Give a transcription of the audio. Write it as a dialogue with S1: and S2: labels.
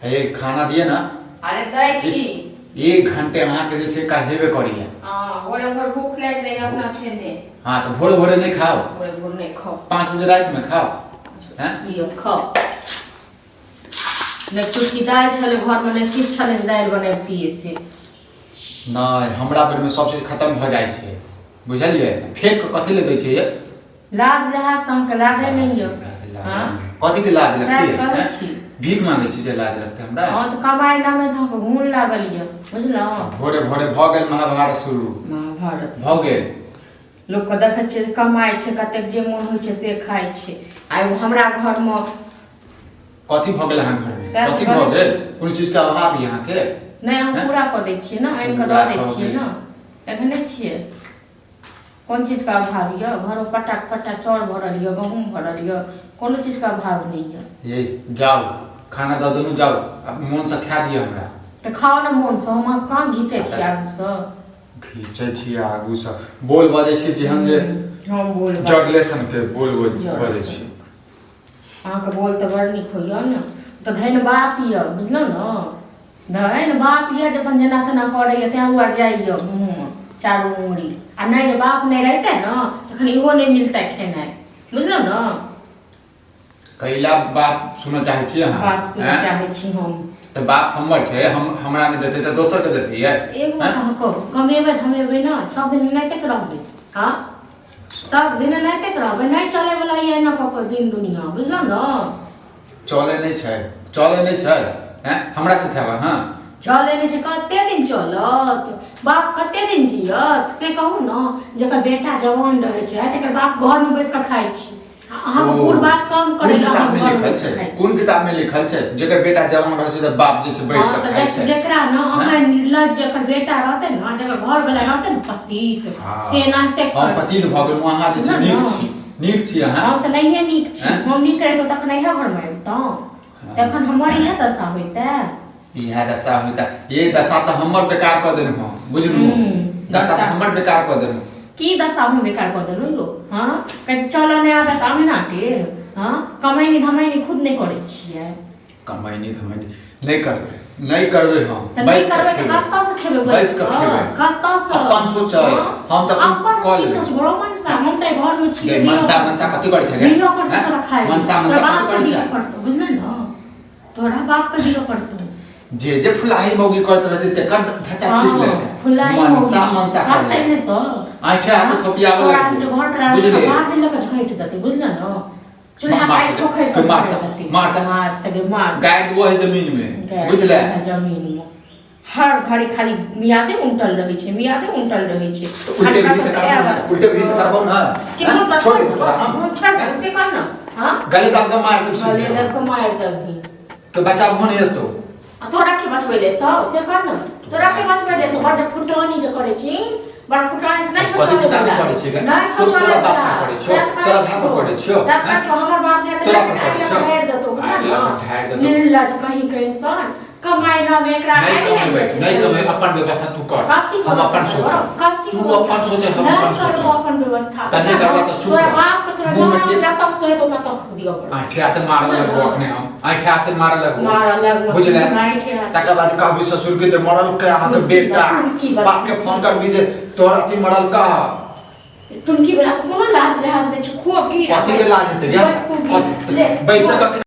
S1: ये खाना दिए ना।
S2: अरे दै छी
S1: 1 घंटे अहाँ के जैसे काढ़ेबे करिए।
S2: हां भोरे भोर भूख लग जाए अपना से ने।
S1: हां तो भोरे भोरे नहीं खाओ।
S2: भोरे भोर नहीं खाओ।
S1: 5 बजे रात में खाओ। हैं
S2: लियो खाओ। ने कुछ दाल छले घर में ने किछ छले दाल बनैती से।
S1: नहीं हमरा बेर में सब चीज खत्म भ जाय छै। बुझलिए फेंक के कथि ले दै छै ये?
S2: लाज लहाज त हमके लागे नहीं है। हां
S1: कथि के लाज लगती है?
S2: कहै छी
S1: भीख मांगे छी जे लाज लगते हमरा।
S2: हां तो कमाई ना में था मूल लागल ये बुझलौ।
S1: भोरे भोरे भ गेल महाभारत शुरू।
S2: महाभारत
S1: भ गेल।
S2: लोग को देखे छै कमाई छै कतेक जे मन होय छै से खाय छै। आइ हमरा घर में
S1: कथि भ गेल अहाँ घर में? कथि भ गेल? कोन चीज के अभाव यहाँ के?
S2: नहीं हम पूरा क दै छियै ना आइन के द दै छियै ना। एखने छियै कौन चीज का अभाव है? घरों पटा पटा चाउर भरल है गहूम भरल है कोनो चीज का अभाव नहीं है।
S1: ये जाओ खाना द देनु जाओ अब मन से खा दिए हमरा।
S2: तो खाओ ना मन से हम कहां घीचे छी आगू से।
S1: घीचे छी आगू से बोल बजे छी जेहन जे
S2: हम बोल
S1: जर्लेशन के बोल बजे छी।
S2: अहाँ के बोल त बड़ निक होइया न। तो धैन बाप ये बुझलो न। धैन बाप ये जे अपन जना तना करैया ते उड़ जाइयो मुंह चारू उंगली आ नहीं बाप नहीं रहते न तखन इहो नहीं मिलता खेनाई बुझलो न।
S1: कैला बाप सुन चाहे छी अहाँ?
S2: बात सुन चाहे छी हम।
S1: तो बाप हमर छे हम हमरा ने देते त दोसर के देती है।
S2: एगो बात हम कहू कमेबे धमेबे न सब दिन नहीं तक रहबे। हां सब दिन नहीं तक रहबे नहीं चले वाला ये न को दिन दुनिया बुझलो न।
S1: चले नहीं छै चले नहीं छै हैं हमरा सिखावा। हां
S2: चले नहीं छै कते दिन चलत बाप कते दिन जियत से कहू न। जकर बेटा जवान रहे छै तकर बाप घर में बैस के खाइ छी। अहाँ पूर बात कम करेला हम घर में खाइ छी।
S1: कोन किताब में लिखल छै जेकर बेटा जवान रहे छै त बाप जे छै बैस के खाइ छै।
S2: जेकरा न अहाँ निर्लज जकर बेटा रहते न जकर घर वाला रहते न पतित से नाते कर।
S1: हम पतित भ गेल अहाँ जे छै नीक छी अहाँ।
S2: हम त नहिए नीक छी हम नीक रहे तो तखन इहे घर में आबितौ तखन हमर इहे दशा होइते।
S1: इहे दशा होइता ये दशा त हमर बेकार क देनु हो बुझलु। दशा त हमर बेकार क देनु। की
S2: दशा हम बेकार क देनु यो? हां कहि चलो नै आबे त आमे ना टेर। हां कमाइनी धमाइनी खुद नहीं करे छियै।
S1: कमाइनी धमाइनी नहीं करबे हम।
S2: त नहीं करबे त कत्ता से खेबे
S1: बैस के खेबे
S2: कत्ता से
S1: अपन सोचै हम त अपन क ले
S2: सोच बड़ो मन से हम त घर में छियै।
S1: मनसा कथि करै छै गे?
S2: दियो पर तोरा खाइ
S1: मनसा कथि करै छै?
S2: बुझल न तोरा बाप के दियो पड़तो।
S1: जे फुलाही मौगी करत रहे छै तेकर धचा सीख ले।
S2: फुलाही
S1: मनसा
S2: करते ने तो
S1: आंखे हाथ थोपियावे
S2: बुझले मार के लक झैट दते बुझल न। चूल्हा काट ठोकै के मार
S1: गाय वो है जमीन में बुझले
S2: जमीन में हर घड़ी खाली मियाते उल्टल रहे छै मियाते उल्टल रहे छै।
S1: उल्टे भी करबो ना छोड़
S2: से कर ना। हां
S1: गले दाब के मार दे
S2: गले दाब के मार दे
S1: तो बचाव होने तो
S2: तोरा के बचबै ले तो से कर ना। तोरा के बचबै ले तो बड़ फुटवानी जे करे छी बड़ फुटवानी से नहीं छोड़ वाला नहीं छोड़ वाला
S1: तोरा धाप पड़े छो
S2: तो हमर बाप ने तोरा ढेर देतो निर्लज कहीं के इंसान कमाई ना में एकरा
S1: नहीं कमाई अपन व्यवस्था तू कर हम अपन सोच तू अपन सोचे हम अपन सोच
S2: अपन व्यवस्था
S1: तने करबा तो चुप
S2: तोरा बाप के तोरा ना जब तक सोए तो तब तक से दियो पड़
S1: आंखे हाथ मार लगबो अखने हम आंखे हाथ मार लगबो बुझले तकर बाद कहबी ससुर के जे मरल के अहाँ के बेटा बाप के फोन कर भी जे तोरा अथी मरल का
S2: टुनकी वाला कोनो लाज लिहाज दे छ खूब की
S1: कथि के लाज हेतै यार बैसक